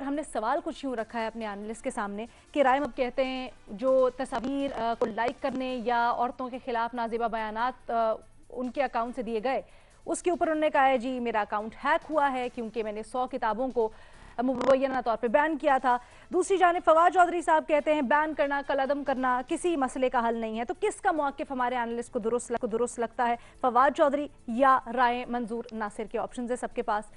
ہم نے سوال کچھ یوں رکھا ہے اپنے اینالسٹ کے سامنے کہ رائم اب کہتے ہیں جو تصاویر کو لائک کرنے یا عورتوں کے خلاف نازیبہ بیانات ان کے اکاؤنٹ سے دیے گئے، اس کے اوپر انہوں نے کہا ہے جی میرا اکاؤنٹ ہیک ہوا ہے کیونکہ میں نے 100 کتابوں کو مبینہ طور پہ بین کیا تھا۔ دوسری جانب فواد چودھری صاحب کہتے ہیں بین کرنا، کالعدم کرنا کسی مسئلے کا حل نہیں ہے۔ تو کس کا موقف ہمارے اینالسٹ کو درست لگتا ہے، فواد چودھری یا رائے منظور ناصر کے آپشنز ہے سب کے پاس؟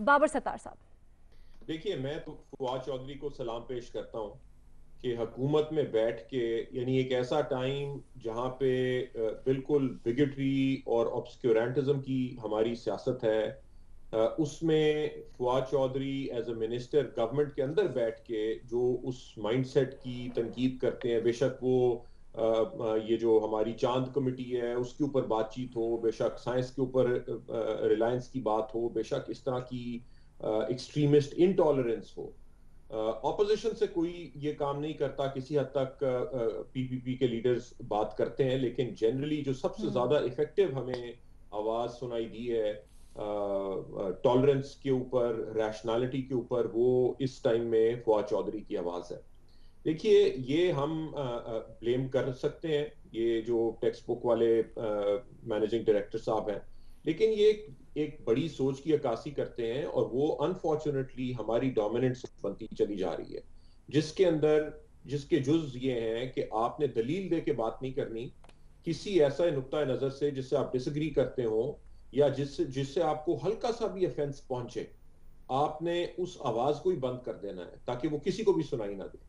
بابر ستار صاحب۔ دیکھیے، میں تو فواد چودھری کو سلام پیش کرتا ہوں کہ حکومت میں بیٹھ کے، یعنی ایک ایسا ٹائم جہاں پہ بالکل بگٹری اور آبسکیورنٹزم کی ہماری سیاست ہے، اس میں Fawad Chaudhry as a minister government کے اندر بیٹھ کے جو اس مائنڈ سیٹ کی تنقید کرتے ہیں، بے شک وہ یہ جو ہماری چاند کمیٹی ہے اس کے اوپر بات چیت ہو، بے شک سائنس کے اوپر ریلائنس کی بات ہو، بے شک اس طرح کی ایکسٹریمسٹ انٹالرنس ہو، اپوزیشن سے کوئی یہ کام نہیں کرتا۔ کسی حد تک پی پی پی کے لیڈرز بات کرتے ہیں، لیکن جنرلی جو سب سے زیادہ افیکٹو ہمیں آواز سنائی دی ہے ٹالرنس کے اوپر، ریشنالٹی کے اوپر، وہ اس ٹائم میں فواد چودھری کی آواز ہے۔ دیکھیے، یہ ہم بلیم کر سکتے ہیں یہ جو ٹیکسٹ بک والے مینیجنگ ڈائریکٹر صاحب ہیں، لیکن یہ ایک بڑی سوچ کی عکاسی کرتے ہیں، اور وہ انفارچونیٹلی ہماری ڈومیننٹ بنتی چلی جا رہی ہے، جس کے جز یہ ہیں کہ آپ نے دلیل دے کے بات نہیں کرنی، کسی ایسا نقطہ نظر سے جس سے آپ ڈس ایگری کرتے ہوں یا جس سے آپ کو ہلکا سا بھی افینس پہنچے، آپ نے اس آواز کو ہی بند کر دینا ہے تاکہ وہ کسی کو بھی سنائی نہ دے۔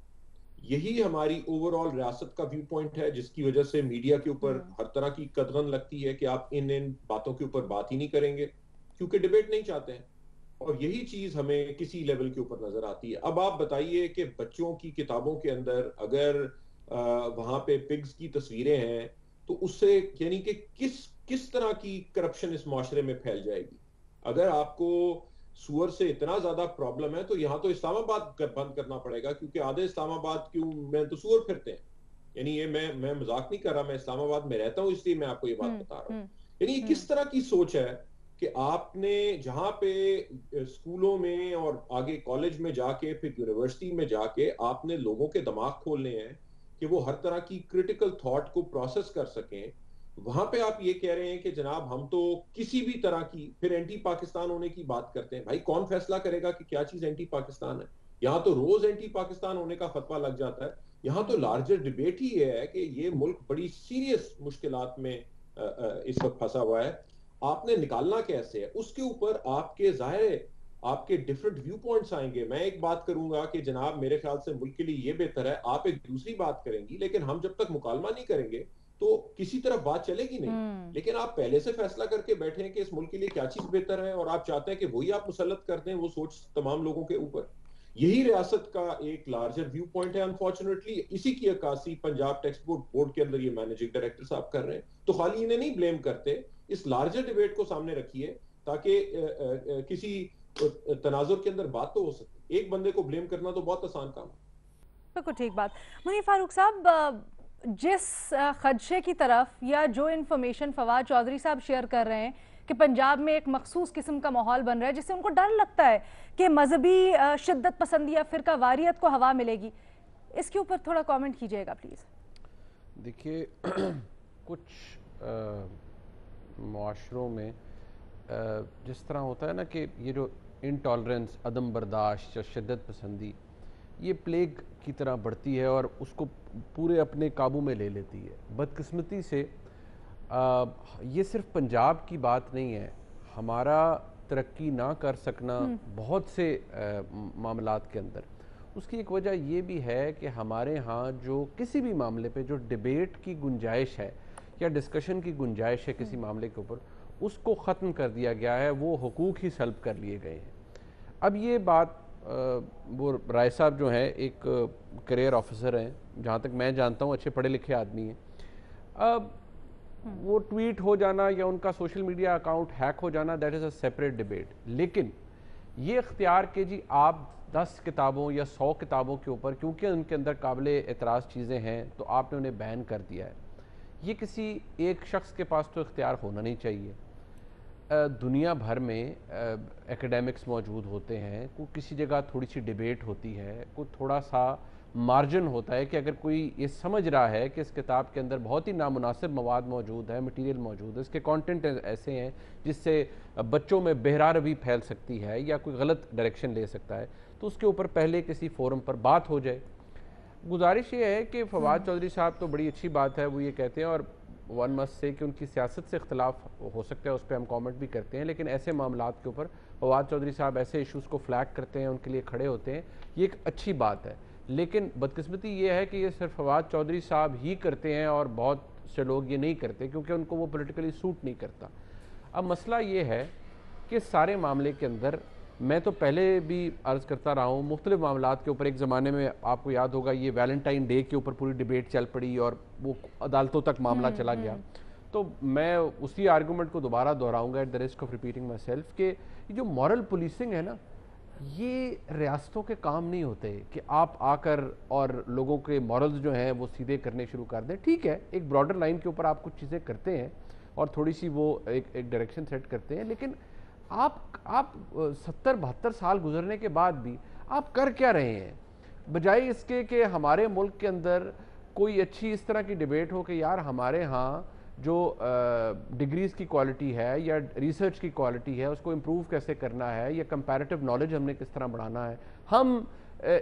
یہی ہماری اوور آل ریاست کا ویو پوائنٹ ہے، جس کی وجہ سے میڈیا کے اوپر ہر طرح کی قدغن لگتی ہے کہ آپ ان باتوں کے اوپر بات ہی نہیں کریں گے کیونکہ ڈیبیٹ نہیں چاہتے ہیں، اور یہی چیز ہمیں کسی لیول کے اوپر نظر آتی ہے۔ اب آپ بتائیے کہ بچوں کی کتابوں کے اندر اگر وہاں پہ پگز کی تصویریں ہیں تو اس سے یعنی کہ کس طرح کی کرپشن اس معاشرے میں پھیل جائے گی؟ اگر آپ کو سور سے اتنا زیادہ پرابلم ہے تو یہاں تو اسلام آباد بند کرنا پڑے گا، کیونکہ آدھے اسلام آباد کیوں میں تو سور پھرتے ہیں۔ یعنی یہ میں مذاق نہیں کر رہا، میں اسلام آباد میں رہتا ہوں اس لیے میں آپ کو یہ بات بتا رہا ہوں۔ یعنی یہ کس طرح کی سوچ ہے کہ آپ نے جہاں پہ اسکولوں میں اور آگے کالج میں جا کے پھر یونیورسٹی میں جا کے آپ نے لوگوں کے دماغ کھولنے ہیں کہ وہ ہر طرح کی کریٹیکل تھاٹ کو پروسیس کر سکیں، وہاں پہ آپ یہ کہہ رہے ہیں کہ جناب ہم تو کسی بھی طرح کی، پھر اینٹی پاکستان ہونے کی بات کرتے ہیں۔ بھائی کون فیصلہ کرے گا کہ کیا چیز اینٹی پاکستان ہے؟ یہاں تو روز اینٹی پاکستان ہونے کا فتویٰ لگ جاتا ہے۔ یہاں تو لارجر ڈیبیٹ ہی یہ ہے کہ یہ ملک بڑی سیریس مشکلات میں اس وقت پھنسا ہوا ہے، آپ نے نکالنا کیسے ہے؟ اس کے اوپر آپ کے ظاہر ہے آپ کے ڈیفرنٹ ویو پوائنٹس آئیں گے۔ میں ایک بات کروں گا کہ جناب میرے خیال سے ملک کے لیے یہ بہتر ہے، آپ ایک دوسری بات کریں گی، لیکن ہم جب تک مکالمہ نہیں کریں گے تو کسی طرف بات چلے گی نہیں۔ لیکن آپ پہلے سے فیصلہ کر کے بیٹھے ہیں کہ اس ملک کے لیے کیا چیز بہتر ہے، اور آپ چاہتے ہیں کہ وہی آپ مسلط کر دیں وہ سوچ تمام لوگوں کے اوپر۔ یہی ریاست کا ایک لارجر ویو پوائنٹ ہے انفارچونیٹلی، اسی کی عکاسی پنجاب ٹیکسٹ بورڈ کے اندر یہ مینیجنگ ڈائریکٹر صاحب کر رہے ہیں۔ تو خالی انہیں نہیں بلیم کرتے، اس لارجر ڈیبیٹ کو سامنے رکھیے تاکہ کسی تناظر کے اندر بات تو ہو سکے۔ ایک بندے کو بلیم کرنا تو بہت آسان کام ہے۔ بالکل ٹھیک بات۔ منیر فاروق صاحب، جس خدشے کی طرف یا جو انفارمیشن فواد چودھری صاحب شیئر کر رہے ہیں کہ پنجاب میں ایک مخصوص قسم کا ماحول بن رہا ہے جس سے ان کو ڈر لگتا ہے کہ مذہبی شدت پسندی یا فرقہ واریت کو ہوا ملے گی، اس کے اوپر تھوڑا کامنٹ کیجئے گا پلیز۔ دیکھیے، کچھ معاشروں میں جس طرح ہوتا ہے نا کہ یہ جو انٹالرنس، عدم برداشت یا شدت پسندی، یہ پلیگ کی طرح بڑھتی ہے اور اس کو پورے اپنے قابو میں لے لیتی ہے۔ بدقسمتی سے یہ صرف پنجاب کی بات نہیں ہے، ہمارا ترقی نہ کر سکنا بہت سے معاملات کے اندر، اس کی ایک وجہ یہ بھی ہے کہ ہمارے ہاں جو کسی بھی معاملے پہ جو ڈیبیٹ کی گنجائش ہے یا ڈسکشن کی گنجائش ہے کسی معاملے کے اوپر، اس کو ختم کر دیا گیا ہے، وہ حقوق ہی سلب کر لیے گئے ہیں۔ اب یہ بات وہ رائے صاحب جو ہیں ایک کریئر آفیسر ہیں، جہاں تک میں جانتا ہوں اچھے پڑھے لکھے آدمی ہیں، اب وہ ٹویٹ ہو جانا یا ان کا سوشل میڈیا اکاؤنٹ ہیک ہو جانا that is a separate debate, لیکن یہ اختیار کہ جی آپ 10 کتابوں یا 100 کتابوں کے اوپر کیونکہ ان کے اندر قابل اعتراض چیزیں ہیں تو آپ نے انہیں بین کر دیا ہے، یہ کسی ایک شخص کے پاس تو اختیار ہونا نہیں چاہیے۔ دنیا بھر میں ایکیڈیمکس موجود ہوتے ہیں، کوئی کسی جگہ تھوڑی سی ڈیبیٹ ہوتی ہے، کوئی تھوڑا سا مارجن ہوتا ہے کہ اگر کوئی یہ سمجھ رہا ہے کہ اس کتاب کے اندر بہت ہی نامناسب مواد موجود ہے، مٹیریل موجود ہے، اس کے کانٹینٹ ایسے ہیں جس سے بچوں میں بہراروی پھیل سکتی ہے یا کوئی غلط ڈائریکشن لے سکتا ہے، تو اس کے اوپر پہلے کسی فورم پر بات ہو جائے۔ گزارش یہ ہے کہ فواد چودھری صاحب تو بڑی اچھی بات ہے، وہ یہ کہتے ہیں، اور ون مسٹ سے کہ ان کی سیاست سے اختلاف ہو سکتا ہے، اس پہ ہم کامنٹ بھی کرتے ہیں، لیکن ایسے معاملات کے اوپر فواد چودھری صاحب ایسے ایشوز کو فلیگ کرتے ہیں، ان کے لیے کھڑے ہوتے ہیں، یہ ایک اچھی بات ہے۔ لیکن بدقسمتی یہ ہے کہ یہ صرف فواد چودھری صاحب ہی کرتے ہیں اور بہت سے لوگ یہ نہیں کرتے کیونکہ ان کو وہ پولیٹیکلی سوٹ نہیں کرتا۔ اب مسئلہ یہ ہے کہ سارے معاملے کے اندر میں تو پہلے بھی عرض کرتا رہا ہوں مختلف معاملات کے اوپر، ایک زمانے میں آپ کو یاد ہوگا یہ ویلنٹائن ڈے کے اوپر پوری ڈیبیٹ چل پڑی اور وہ عدالتوں تک معاملہ چلا گیا، تو میں اسی آرگومنٹ کو دوبارہ دہراؤں گا at the risk of repeating myself کہ یہ جو مورل پولیسنگ ہے نا، یہ ریاستوں کے کام نہیں ہوتے کہ آپ آ کر اور لوگوں کے مورلز جو ہیں وہ سیدھے کرنے شروع کر دیں۔ ٹھیک ہے، ایک براڈر لائن کے اوپر آپ کچھ چیزیں کرتے ہیں اور تھوڑی سی وہ ایک ڈائریکشن سیٹ کرتے ہیں، لیکن آپ 70-72 سال گزرنے کے بعد بھی آپ کر کیا رہے ہیں؟ بجائے اس کے کہ ہمارے ملک کے اندر کوئی اچھی اس طرح کی ڈیبیٹ ہو کہ یار ہمارے ہاں جو ڈگریز کی کوالٹی ہے یا ریسرچ کی کوالٹی ہے اس کو امپروو کیسے کرنا ہے، یا کمپیریٹیو نالج ہم نے کس طرح بڑھانا ہے۔ ہم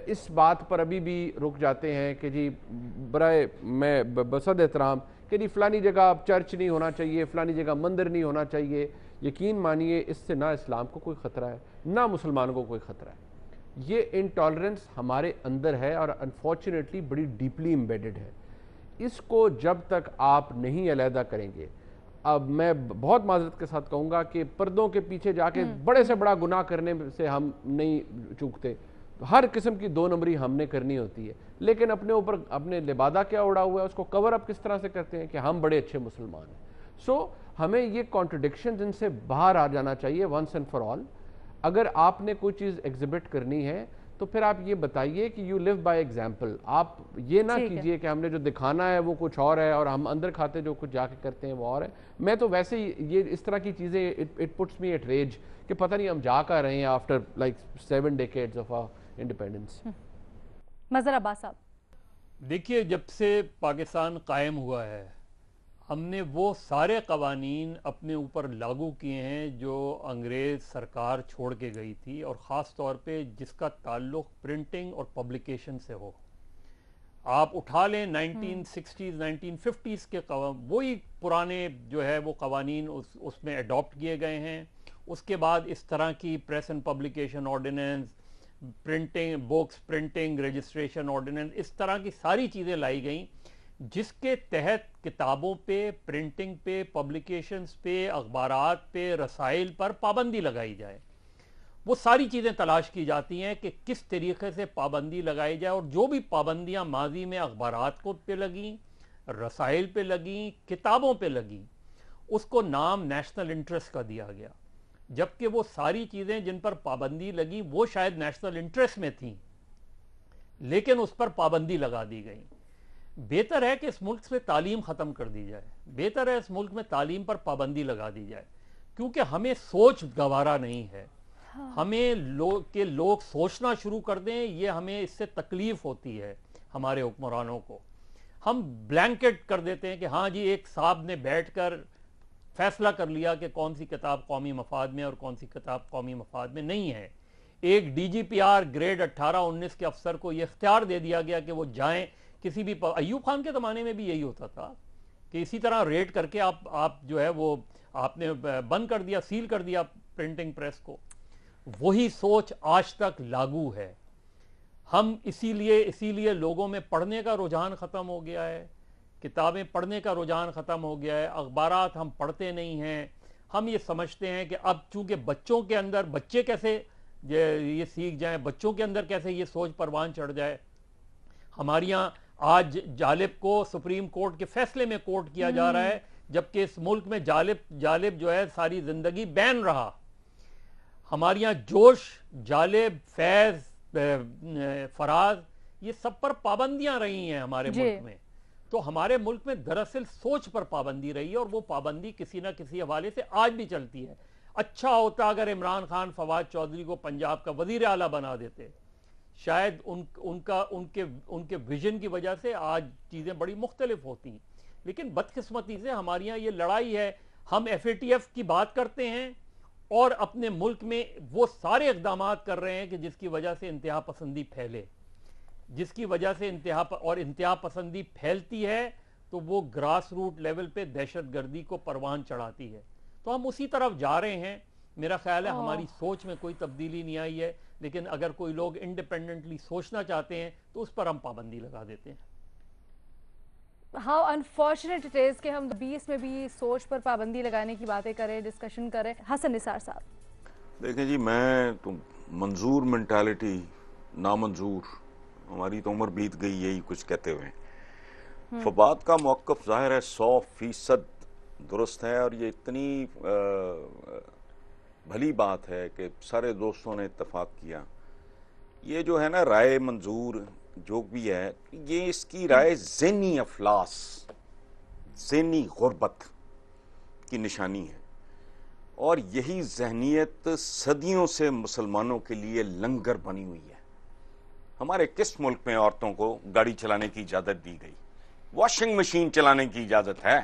اس بات پر ابھی بھی رک جاتے ہیں کہ جی برائے میں بصد احترام کہ جی فلانی جگہ چرچ نہیں ہونا چاہیے، فلانی جگہ مندر نہیں ہونا چاہیے۔ یقین مانیے اس سے نہ اسلام کو کوئی خطرہ ہے نہ مسلمانوں کو کوئی خطرہ ہے۔ یہ انٹالرنس ہمارے اندر ہے اور انفارچونیٹلی بڑی ڈیپلی امبیڈڈ ہے۔ اس کو جب تک آپ نہیں علیحدہ کریں گے، اب میں بہت معذرت کے ساتھ کہوں گا کہ پردوں کے پیچھے جا کے بڑے سے بڑا گناہ کرنے سے ہم نہیں چوکتے، ہر قسم کی 2 نمبری ہم نے کرنی ہوتی ہے، لیکن اپنے اوپر اپنے لبادہ کیا اڑا ہوا ہے اس کو کور اپ کس طرح سے کرتے ہیں کہ ہم بڑے اچھے مسلمان ہیں۔ سو ہمیں یہ کانٹرڈکشنز ان سے باہر آ جانا چاہیے ونس اینڈ فار آل۔ اگر آپ نے کوئی چیز ایگزیبٹ کرنی ہے تو پھر آپ یہ بتائیے کہ یو لیو بائی ایگزامپل۔ آپ یہ نہ کیجئے کہ ہم نے جو دکھانا ہے وہ کچھ اور ہے اور ہم اندر کھاتے جو کچھ جا کے کرتے ہیں وہ اور ہے۔ میں تو ویسے ہی یہ اس طرح کی چیزیں اٹ پٹس می ایٹ ریج کہ پتہ نہیں ہم جا کر رہے ہیں after like 7 decades of independence. Mazhar Abbas sahab, دیکھیے جب سے پاکستان قائم ہوا ہے ہم نے وہ سارے قوانین اپنے اوپر لاگو کیے ہیں جو انگریز سرکار چھوڑ کے گئی تھی، اور خاص طور پہ جس کا تعلق پرنٹنگ اور پبلیکیشن سے ہو۔ آپ اٹھا لیں 1960s 1950s کے وہی پرانے جو ہے وہ قوانین اس میں اڈاپٹ کیے گئے ہیں۔ اس کے بعد اس طرح کی press and publication ordinance, printing books printing registration ordinance, اس طرح کی ساری چیزیں لائی گئیں جس کے تحت کتابوں پہ، پرنٹنگ پہ، پبلیکیشنز پہ، اخبارات پہ، رسائل پر پابندی لگائی جائے۔ وہ ساری چیزیں تلاش کی جاتی ہیں کہ کس طریقے سے پابندی لگائی جائے، اور جو بھی پابندیاں ماضی میں اخبارات کو پہ لگیں، رسائل پہ لگیں، کتابوں پہ لگیں، اس کو نام نیشنل انٹرسٹ کا دیا گیا، جبکہ وہ ساری چیزیں جن پر پابندی لگی وہ شاید نیشنل انٹرسٹ میں تھیں لیکن اس پر پابندی لگا دی گئی۔ بہتر ہے کہ اس ملک سے تعلیم ختم کر دی جائے، بہتر ہے اس ملک میں تعلیم پر پابندی لگا دی جائے، کیونکہ ہمیں سوچ گوارا نہیں ہے۔ ہمیں لوگ سوچنا شروع کر دیں، یہ ہمیں اس سے تکلیف ہوتی ہے ہمارے حکمرانوں کو۔ ہم بلینکٹ کر دیتے ہیں کہ ہاں جی ایک صاحب نے بیٹھ کر فیصلہ کر لیا کہ کون سی کتاب قومی مفاد میں اور کون سی کتاب قومی مفاد میں نہیں ہے۔ ایک D G P R grade 18-19 کے افسر کو یہ اختیار دے دیا گیا کہ وہ جائیں کسی بھی ایوب خان کے زمانے میں بھی یہی ہوتا تھا کہ اسی طرح ریڈ کر کے آپ جو ہے وہ آپ نے بند کر دیا، سیل کر دیا پرنٹنگ پریس کو۔ وہی سوچ آج تک لاگو ہے۔ ہم اسی لیے لوگوں میں پڑھنے کا رجحان ختم ہو گیا ہے، کتابیں پڑھنے کا رجحان ختم ہو گیا ہے، اخبارات ہم پڑھتے نہیں ہیں۔ ہم یہ سمجھتے ہیں کہ اب چونکہ بچوں کے اندر بچے کیسے یہ سیکھ جائیں، بچوں کے اندر کیسے یہ سوچ پروان چڑھ جائے۔ ہمارے یہاں آج جالب کو سپریم کورٹ کے فیصلے میں کوٹ کیا جا رہا ہے، جبکہ اس ملک میں جالب جو ہے ساری زندگی بین رہا۔ ہمارے یہاں جوش، جالب، فیض، فراز، یہ سب پر پابندیاں رہی ہیں ہمارے ملک میں۔ تو ہمارے ملک میں دراصل سوچ پر پابندی رہی ہے، اور وہ پابندی کسی نہ کسی حوالے سے آج بھی چلتی ہے۔ اچھا ہوتا اگر عمران خان فواد چودھری کو پنجاب کا وزیر اعلیٰ بنا دیتے، شاید ان کے ویژن کی وجہ سے آج چیزیں بڑی مختلف ہوتی ہیں. لیکن بدقسمتی سے ہمارے یہاں یہ لڑائی ہے، ہم ایف اے ٹی ایف کی بات کرتے ہیں اور اپنے ملک میں وہ سارے اقدامات کر رہے ہیں کہ جس کی وجہ سے انتہا پسندی پھیلے، جس کی وجہ سے انتہا پسندی پھیلتی ہے تو وہ گراس روٹ لیول پہ دہشت گردی کو پروان چڑھاتی ہے. تو ہم اسی طرف جا رہے ہیں. میرا خیال ہے ہماری سوچ میں کوئی تبدیلی نہیں آئی ہے، لیکن اگر کوئی لوگ انڈیپینڈنٹلی سوچنا چاہتے ہیں تو اس پر ہم پابندی لگا دیتے ہیں. ہاؤ انفارچونیٹ اٹ از کہ ہم 20 میں بھی سوچ پر پابندی لگانے کی باتیں کریں، ڈسکشن کریں. حسن نثار صاحب. دیکھیں جی، میں تو منظور مینٹالٹی نامنظور، ہماری تو عمر بیت گئی یہی کچھ کہتے ہوئے. فواد کا موقف ظاہر ہے 100% درست ہے، اور یہ اتنی بھلی بات ہے کہ سارے دوستوں نے اتفاق کیا. یہ جو ہے نا رائے منظور جو بھی ہے، یہ اس کی رائے ذہنی افلاس، ذہنی غربت کی نشانی ہے، اور یہی ذہنیت صدیوں سے مسلمانوں کے لیے لنگر بنی ہوئی ہے. ہمارے کس ملک میں عورتوں کو گاڑی چلانے کی اجازت دی گئی؟ واشنگ مشین چلانے کی اجازت ہے،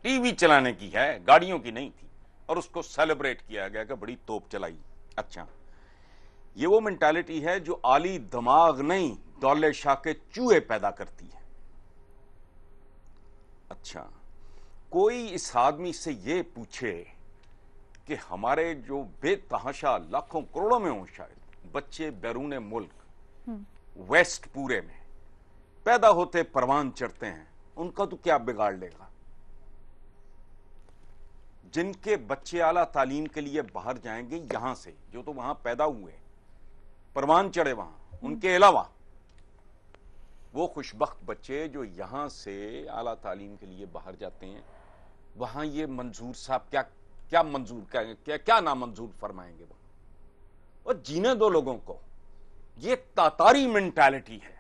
ٹی وی چلانے کی ہے، گاڑیوں کی نہیں تھی، اور اس کو سیلیبریٹ کیا گیا کہ بڑی توپ چلائی. اچھا، یہ وہ مینٹالٹی ہے جو عالی دماغ نہیں، دولے شاہ کے چوہے پیدا کرتی ہے. اچھا، کوئی اس آدمی سے یہ پوچھے کہ ہمارے جو بے تحاشا لاکھوں کروڑوں میں ہوں شاید بچے بیرون ملک، ویسٹ پورے میں پیدا ہوتے پروان چڑھتے ہیں، ان کا تو کیا بگاڑ لے گا؟ جن کے بچے اعلیٰ تعلیم کے لیے باہر جائیں گے یہاں سے، جو تو وہاں پیدا ہوئے، پروان چڑھے وہاں، ان کے علاوہ وہ خوش بخت بچے جو یہاں سے اعلیٰ تعلیم کے لیے باہر جاتے ہیں، وہاں یہ منظور صاحب کیا منظور کیا نامنظور فرمائیں گے؟ وہاں اور جینے دو لوگوں کو. یہ تاتاری مینٹالٹی ہے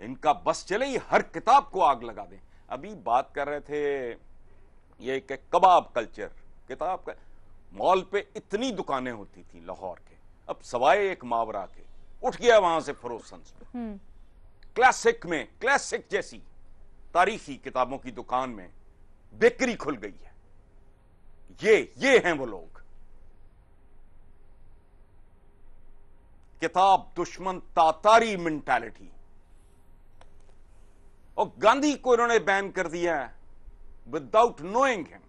ان کا، بس چلے یہ ہر کتاب کو آگ لگا دیں. ابھی بات کر رہے تھے یہ کہ کباب کلچر، کتاب کا مال پہ اتنی دکانیں ہوتی تھیں لاہور کے، اب سوائے ایک ماورا کے اٹھ گیا وہاں سے فروسنس میں، کلاسک میں، کلاسک جیسی تاریخی کتابوں کی دکان میں بیکری کھل گئی ہے. یہ ہیں وہ لوگ، کتاب دشمن تاتاری مینٹالٹی. اور گاندھی کو انہوں نے بین کر دیا ہے وداؤٹ نوئنگ ہم.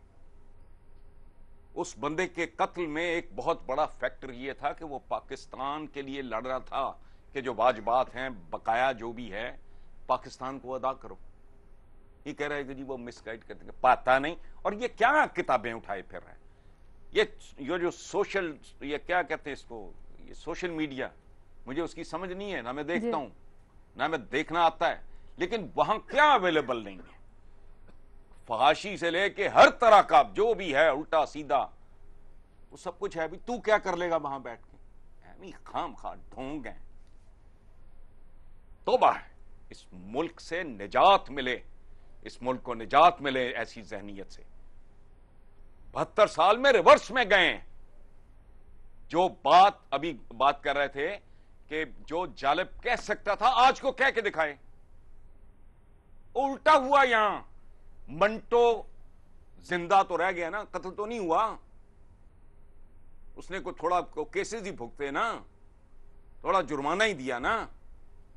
اس بندے کے قتل میں ایک بہت بڑا فیکٹر یہ تھا کہ وہ پاکستان کے لیے لڑ رہا تھا کہ جو واجبات ہیں، بقایا جو بھی ہے، پاکستان کو ادا کرو. یہ کہہ رہے کہ جی وہ مس گائیڈ کرتے ہیں، پاتا نہیں. اور یہ کیا کتابیں اٹھائے پھر رہے ہیں؟ یہ جو سوشل، یہ کیا کہتے ہیں اس کو، یہ سوشل میڈیا، مجھے اس کی سمجھ نہیں ہے، نہ میں دیکھتا ہوں نہ میں دیکھنا آتا ہے، لیکن وہاں کیا اویلیبل نہیں ہے؟ فحاشی سے لے کے ہر طرح کا جو بھی ہے، الٹا سیدھا، وہ سب کچھ ہے. بھی تو کیا کر لے گا وہاں بیٹھ کے؟ خام خواہ ڈھونگ ہیں. توبہ ہے، اس ملک سے نجات ملے، اس ملک کو نجات ملے ایسی ذہنیت سے. 72 سال میں ریورس میں گئے ہیں. جو ابھی بات کر رہے تھے کہ جو جالب کہہ سکتا تھا آج کو کہہ کے دکھائے. الٹا ہوا یہاں. منٹو زندہ تو رہ گیا نا، قتل تو نہیں ہوا. اس نے تھوڑا کیسز ہی بھگتے نا، تھوڑا جرمانہ ہی دیا نا.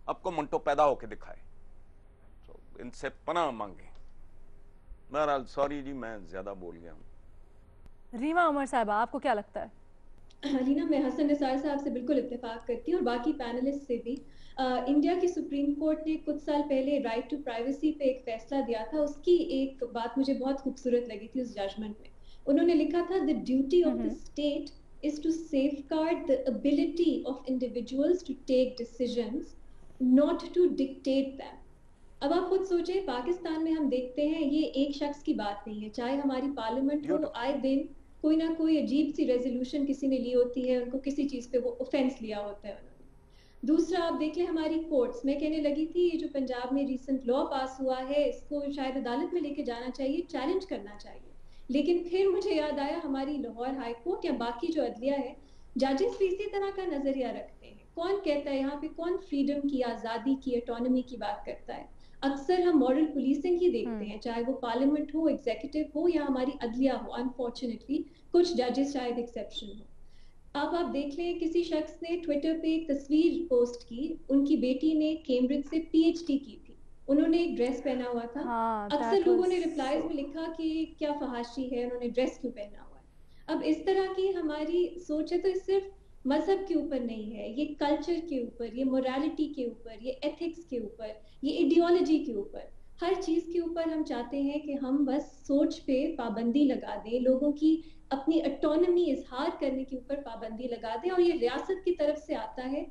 اب کو منٹو پیدا ہو کے دکھائے. ان سے پناہ مانگے. بہرحال سوری جی، میں زیادہ بول گیا ہوں. ریما عمر صاحبہ، آپ کو کیا لگتا ہے؟ رینا، میں حسن نثار صاحب سے بالکل اتفاق کرتی ہوں، اور باقی پینلسٹ سے بھی. انڈیا کی سپریم کورٹ نے کچھ سال پہلے رائٹ ٹو پرائیویسی پہ ایک فیصلہ دیا تھا. اس کی ایک بات مجھے بہت خوبصورت لگی تھی اس ججمنٹ میں. انہوں نے لکھا تھا the duty of the state is to safeguard the ability of individuals to take decisions, not to dictate them. اب آپ خود سوچیں، پاکستان میں ہم دیکھتے ہیں یہ ایک شخص کی بات نہیں ہے، چاہے ہماری پارلیمنٹ ہو، آئے دن کوئی نہ کوئی عجیب سی ریزولوشن کسی نے لی ہوتی ہے، ان کو کسی چیز پہ وہ اوفینس لیا ہوتا ہے انہوں نے. دوسرا آپ دیکھ لیں ہماری کورٹس میں، کہنے لگی تھی یہ جو پنجاب میں ریسنٹ لا پاس ہوا ہے اس کو شاید عدالت میں لے کے جانا چاہیے، چیلنج کرنا چاہیے. لیکن پھر مجھے یاد آیا ہماری لاہور ہائی کورٹ یا باقی جو عدلیہ ہے ججز بھی اسی طرح کا نظریہ رکھتے ہیں. کون کہتا ہے یہاں پہ کون فریڈم کی, آزادی کی, اٹانومی کی بات کرتا ہے؟ اکثر ہم مورل پولیسنگ ہی دیکھتے ہیں, چاہے وہ پارلیمنٹ ہو, ایگزیکٹو ہو یا ہماری عدلیہ ہو. انفارچونیٹلی کچھ ججز شاید ایکسیپشن ہو. اب آپ دیکھ لیں کسی شخص نے ٹویٹر پہ ایک تصویر پوسٹ کی, ان کی بیٹی نے کیمبرج سے PhD کی تھی, انہوں نے ایک ڈریس پہنا ہوا تھا. اکثر لوگوں نے ریپلائز میں لکھا کہ کیا فحاشی ہے, انہوں نے ڈریس کیوں پہنا ہوا ہے. اب اس طرح کی ہماری سوچ ہے تو صرف مذہب کے اوپر نہیں ہے, یہ کلچر کے اوپر, یہ موریلٹی کے اوپر, یہ ایتھکس کے اوپر, یہ ایڈیالوجی کے اوپر, ہر چیز کے اوپر ہم چاہتے ہیں کہ ہم بس سوچ پہ پابندی لگا دیں, لوگوں کی اپنی اٹانومی اظہار کرنے کے اوپر پابندی لگا دیں. اور یہ ریاست کی طرف سے آتا ہے.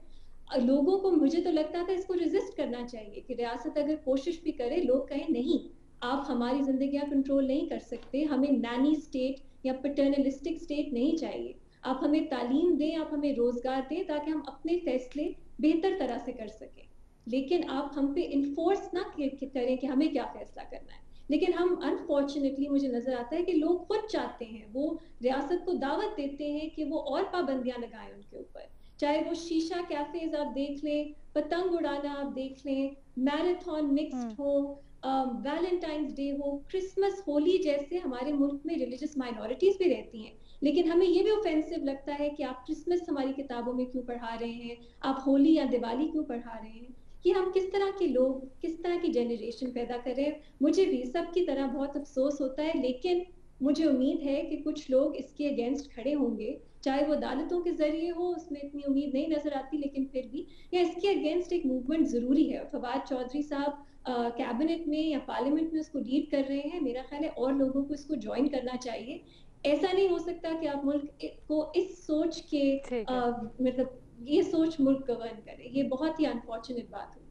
لوگوں کو, مجھے تو لگتا تھا اس کو ریزسٹ کرنا چاہیے کہ ریاست اگر کوشش بھی کرے, لوگ کہیں نہیں آپ ہماری زندگیاں کنٹرول نہیں کر سکتے, ہمیں نانی اسٹیٹ یا پیٹرنلسٹک اسٹیٹ نہیں چاہیے, آپ ہمیں تعلیم دیں, آپ ہمیں روزگار دیں تاکہ ہم اپنے فیصلے بہتر طرح سے کر سکیں. لیکن آپ ہم پہ انفورس نہ کریں کہ ہمیں کیا فیصلہ کرنا ہے. لیکن ہم انفارچونیٹلی مجھے نظر آتا ہے کہ لوگ خود چاہتے ہیں, وہ ریاست کو دعوت دیتے ہیں کہ وہ اور پابندیاں لگائیں ان کے اوپر, چاہے وہ شیشہ کیفیز آپ دیکھ لیں, پتنگ اڑانا آپ دیکھ لیں, میراتھن مکسڈ ہو, ویلنٹائنس ڈے ہو, کرسمس, ہولی جیسے ہمارے ملک میں ریلیجس مائنورٹیز بھی رہتی ہیں. لیکن ہمیں یہ بھی اوفینسو لگتا ہے کہ آپ کرسمس ہماری کتابوں میں کیوں پڑھا رہے ہیں, آپ ہولی یا دیوالی کیوں پڑھا رہے ہیں. کہ ہم کس طرح کے لوگ, کس طرح کی جنریشن پیدا کر رہے ہیں. مجھے بھی سب کی طرح بہت افسوس ہوتا ہے, لیکن مجھے امید ہے کہ کچھ لوگ اس کے اگینسٹ کھڑے ہوں گے, چاہے وہ عدالتوں کے ذریعے ہو, اس میں اتنی امید نہیں نظر آتی, لیکن پھر بھی یا اس کے اگینسٹ ایک موومنٹ ضروری ہے. فواد چودھری صاحب کیبنٹ میں یا پارلیمنٹ میں اس کو لیڈ کر رہے ہیں, میرا خیال ہے اور لوگوں کو اس کو جوائن کرنا چاہیے. ایسا نہیں ہو سکتا کہ آپ ملک کو اس سوچ کے مطلب یہ سوچ ملک گورن کرے, یہ بہت ہی انفارچونیٹ بات ہوئی.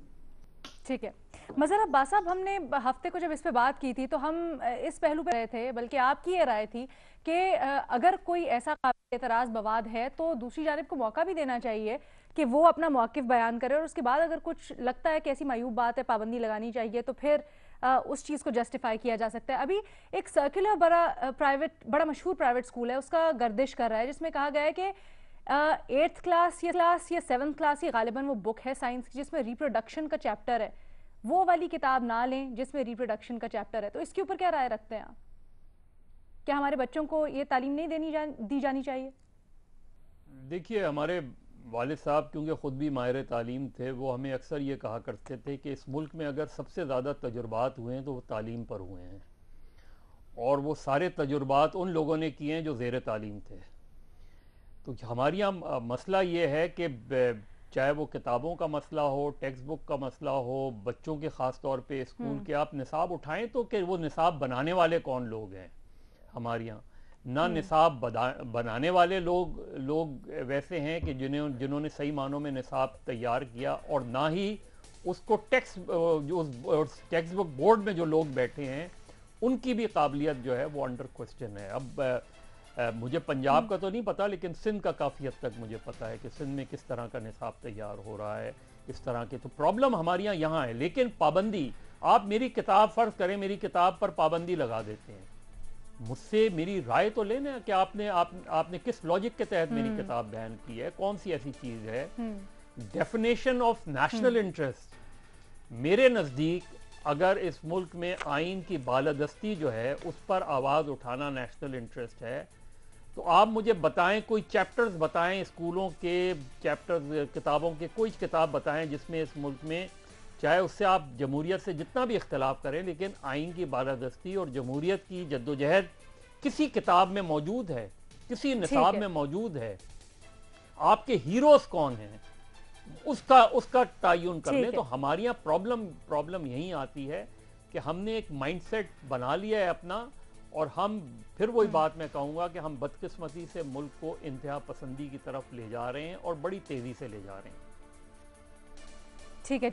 ٹھیک ہے. مظہر عباس صاحب, ہم نے ہفتے کو جب اس پہ بات کی تھی تو ہم اس پہلو پہ رہے تھے, بلکہ آپ کی یہ رائے تھی کہ اگر کوئی ایسا قابل اعتراض مواد ہے تو دوسری جانب کو موقع بھی دینا چاہیے کہ وہ اپنا موقف بیان کرے, اور اس کے بعد اگر کچھ لگتا ہے کہ ایسی معیوب بات ہے, پابندی لگانی چاہیے, تو پھر اس چیز کو جسٹیفائی کیا جا سکتا ہے. ابھی ایک سرکولر بڑا مشہور پرائیویٹ اسکول ہے, اس کا گردش کر رہا ہے, جس میں کہا گیا ہے کہ 8th کلاس یا 7th کلاس ہی غالباً وہ بک ہے سائنس کی جس میں ریپروڈکشن کا چیپٹر ہے, وہ والی کتاب نہ لیں جس میں ریپروڈکشن کا چیپٹر ہے. تو اس کے اوپر کیا رائے رکھتے ہیں آپ؟ کیا ہمارے بچوں کو یہ تعلیم نہیں دی جانی چاہیے؟ دیکھیے, ہمارے والد صاحب کیونکہ خود بھی ماہر تعلیم تھے, وہ ہمیں اکثر یہ کہا کرتے تھے کہ اس ملک میں اگر سب سے زیادہ تجربات ہوئے ہیں تو وہ تعلیم پر ہوئے ہیں, اور وہ سارے تجربات ان لوگوں نے کیے ہیں جو زیر تعلیم تھے. تو ہمارے یہاں مسئلہ یہ ہے کہ چاہے وہ کتابوں کا مسئلہ ہو, ٹیکسٹ بک کا مسئلہ ہو, بچوں کے خاص طور پہ اسکول کے آپ نصاب اٹھائیں تو کہ وہ نصاب بنانے والے کون لوگ ہیں ہمارے یہاں. نہ نصاب بنانے والے لوگ ویسے ہیں کہ جنہوں نے صحیح معنوں میں نصاب تیار کیا, اور نہ ہی اس کو ٹیکسٹ بک بورڈ میں جو لوگ بیٹھے ہیں ان کی بھی قابلیت جو ہے وہ انڈر کوسچن ہے. اب مجھے پنجاب کا تو نہیں پتا, لیکن سندھ کا کافی حد تک مجھے پتا ہے کہ سندھ میں کس طرح کا نصاب تیار ہو رہا ہے, اس طرح کے. تو پرابلم ہمارے یہاں ہے. لیکن پابندی, آپ میری کتاب فرض کریں, میری کتاب پر پابندی لگا دیتے ہیں, مجھ سے میری رائے تو لینا کہ آپ نے کس لاجک کے تحت میری کتاب بیان کی ہے, کون سی ایسی چیز ہے. ڈیفینیشن آف نیشنل انٹرسٹ میرے نزدیک, اگر اس ملک میں آئین کی بالادستی جو ہے اس پر آواز اٹھانا نیشنل انٹرسٹ ہے, تو آپ مجھے بتائیں, کوئی چیپٹرز بتائیں اسکولوں کے چیپٹرز, کتابوں کے کوئی کتاب بتائیں جس میں اس ملک میں, چاہے اس سے آپ جمہوریت سے جتنا بھی اختلاف کریں, لیکن آئین کی بالادستی اور جمہوریت کی جدوجہد کسی کتاب میں موجود ہے, کسی نصاب میں موجود ہے. آپ کے ہیروز کون ہیں اس کا تعین کر لیں. تو ہمارے یہاں پرابلم یہی آتی ہے کہ ہم نے ایک مائنڈ سیٹ بنا لیا ہے اپنا, اور ہم پھر وہی بات میں کہوں گا کہ ہم بدقسمتی سے ملک کو انتہا پسندی کی طرف لے جا رہے ہیں, اور بڑی تیزی سے لے جا رہے ہیں. ٹھیک ہے.